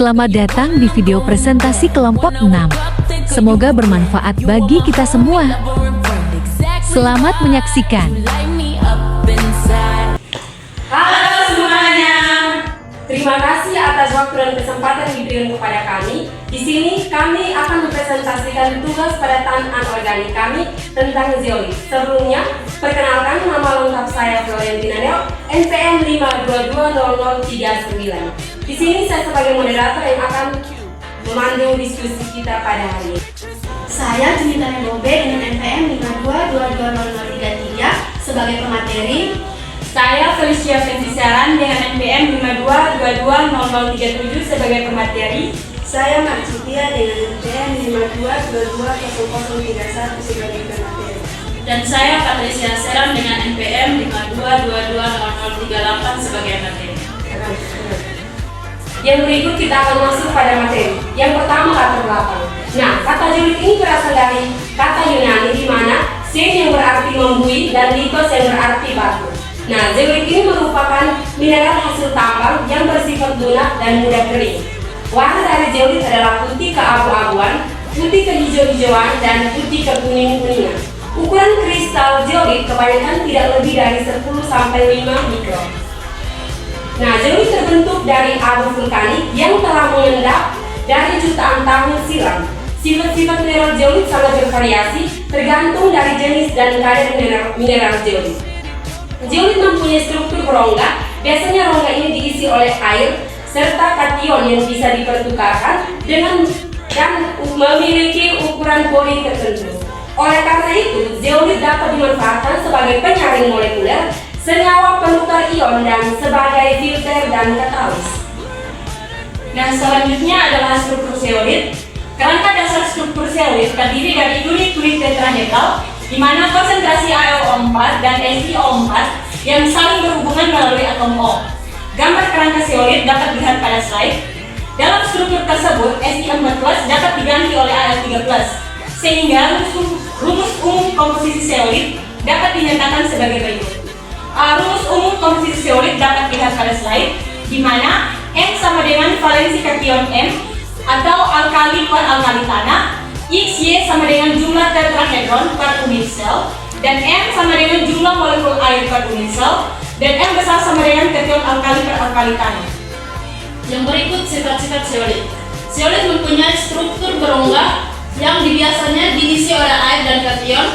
Selamat datang di video presentasi kelompok 6. Semoga bermanfaat bagi kita semua. Selamat menyaksikan. Halo semuanya. Terima kasih atas waktu dan kesempatan yang diberikan kepada kami. Di sini kami akan mempresentasikan tugas pada tangan organik kami tentang zeolit. Sebelumnya, perkenalkan nama lengkap saya Florentina Nel, NPM 5220039. Di sini saya sebagai moderator yang akan memandu diskusi kita pada hari ini. Saya Junita Bobe dengan NPM 5220033 sebagai pemateri. Saya Felicia Fetisiaran dengan NPM 5222037 sebagai pemateri. Saya Marcitia dengan NPM 5220031 sebagai pemateri. Dan saya Patricia Seram dengan NPM 5220038 sebagai materi. Yang berikut kita akan masuk pada materi. Yang pertama, latar belakang. Nah, kata zeolit ini berasal dari kata Yunani di mana zen yang berarti membui dan litos yang berarti batu. Nah, zeolit ini merupakan mineral hasil tambang yang bersifat lunak dan mudah kering. Warna dari zeolit adalah putih keabu-abuan, putih kehijau-hijauan, dan putih kekuning-kuningan. Ukuran kristal zeolit kebanyakan tidak lebih dari 10-5 mikron. Nah, zeolit terbentuk dari abu vulkanik yang telah mengendap dari jutaan tahun silam. Sifat-sifat mineral zeolit sangat bervariasi tergantung dari jenis dan kadar mineral zeolit. Zeolit mempunyai struktur berongga. Biasanya rongga ini diisi oleh air serta kation yang bisa dipertukarkan dan memiliki ukuran pori tertentu. Oleh karena itu, zeolit dapat dimanfaatkan sebagai penyaring molekuler, senyawa penukar ion, dan sebagai filter dan katalis. Nah, selanjutnya adalah struktur zeolit. Kerangka dasar struktur zeolit terdiri dari unit-unit tetrahedral di mana konsentrasi AlO4 dan SiO4 yang saling berhubungan melalui atom O. Gambar kerangka zeolit dapat dilihat pada slide. Dalam struktur tersebut, Si4+ dapat diganti oleh Al3+, sehingga rumus umum komposisi zeolit dapat dinyatakan sebagai berikut. Rumus umum komposisi zeolit dapat dilihat pada slide, di mana M sama dengan valensi kation M atau alkali per alkali tanah, X, Y sama dengan jumlah tetrahedron per unit sel, dan M sama dengan jumlah molekul air per unit sel, dan M besar sama dengan kation alkali per alkali tanah. Yang berikut sifat-sifat zeolit. Zeolit mempunyai struktur berongga yang biasanya diisi oleh air dan kation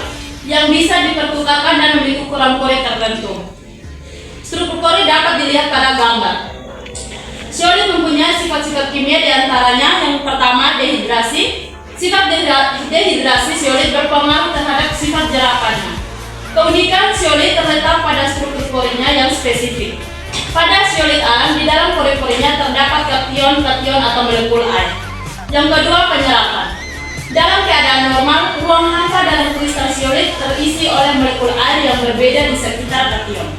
yang bisa dipertukarkan dan memiliki ukuran pori tertentu. Struktur pori dapat dilihat pada gambar. Zeolit mempunyai sifat-sifat kimia diantaranya yang pertama dehidrasi. Sifat dehidrasi zeolit berpengaruh terhadap sifat jerapannya. Keunikan zeolit terletak pada struktur porinya yang spesifik. Pada zeolit alam, di dalam pori-porinya terdapat kation atau molekul air. Yang kedua, penyerapan. Dalam keadaan normal, ruang hampa dalam kristal zeolit terisi oleh molekul air yang berbeda di sekitar kation.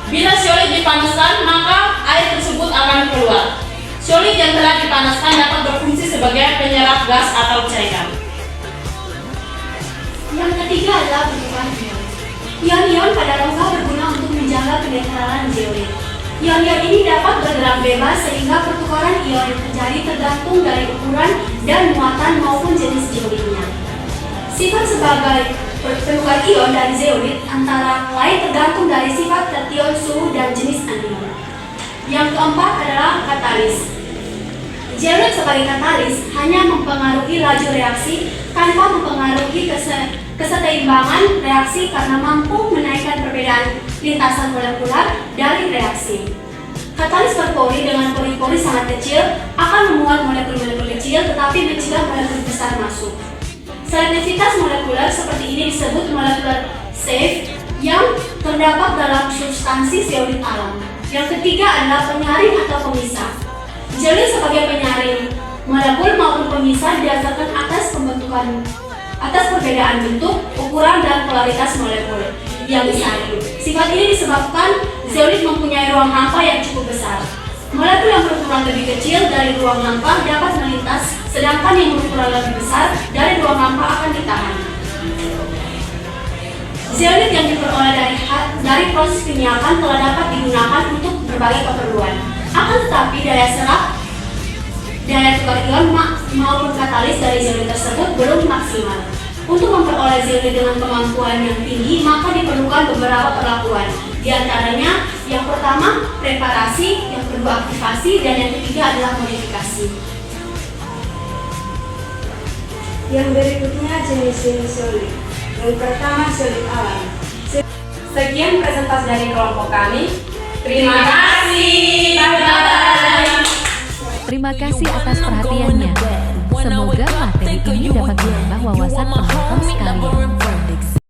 Bila zeolit dipanaskan, maka air tersebut akan keluar. Zeolit yang telah dipanaskan dapat berfungsi sebagai penyerap gas atau cairan. Yang ketiga adalah bentukan ion. Ion-ion pada rongga berguna untuk menjaga kenetralan zeolit. Ion-ion ini dapat bergerak bebas sehingga pertukaran ion yang terjadi tergantung dari ukuran dan muatan maupun jenis zeolitnya. Sifat sebagai penukar ion dari zeolit antara lain tergantung dari sifat kation, suhu, dan jenis anion. Yang keempat adalah katalis. Zeolit sebagai katalis hanya mempengaruhi laju reaksi tanpa mempengaruhi keseimbangan reaksi karena mampu menaikkan perbedaan lintasan molekular dari reaksi. Katalis berpori dengan pori-pori sangat kecil akan memuat molekul-molekul kecil tetapi mencegah molekul besar masuk. Selektivitas molekuler seperti ini disebut molekular safe yang terdapat dalam substansi zeolit alam. Yang ketiga adalah penyaring atau pemisah. Zeolit sebagai penyaring molekul maupun pemisah didasarkan atas perbedaan bentuk, ukuran, dan polaritas molekul yang disaring. Sifat ini disebabkan zeolit mempunyai ruang hampa yang cukup besar. Molekul yang berukuran lebih kecil dari ruang hampa dapat melintas, sedangkan yang berukuran lebih besar dari ruang hampa akan ditahan. Zeolit yang diperoleh dari proses peminyakan telah dapat digunakan untuk berbagai keperluan. Akan tetapi daya serap ion maupun katalis dari zeolit tersebut belum maksimal. Untuk memperoleh zeolit dengan kemampuan yang tinggi, maka diperlukan beberapa perlakuan. Di antaranya, yang pertama preparasi, yang kedua aktivasi, dan yang ketiga adalah modifikasi. Yang berikutnya jenis-jenis zeolit. Yang pertama zeolit alam. Sekian presentasi dari kelompok kami. Terima kasih. Bye-bye. Terima kasih atas perhatiannya. Semoga materi ini dapat menambah wawasan penonton sekalian.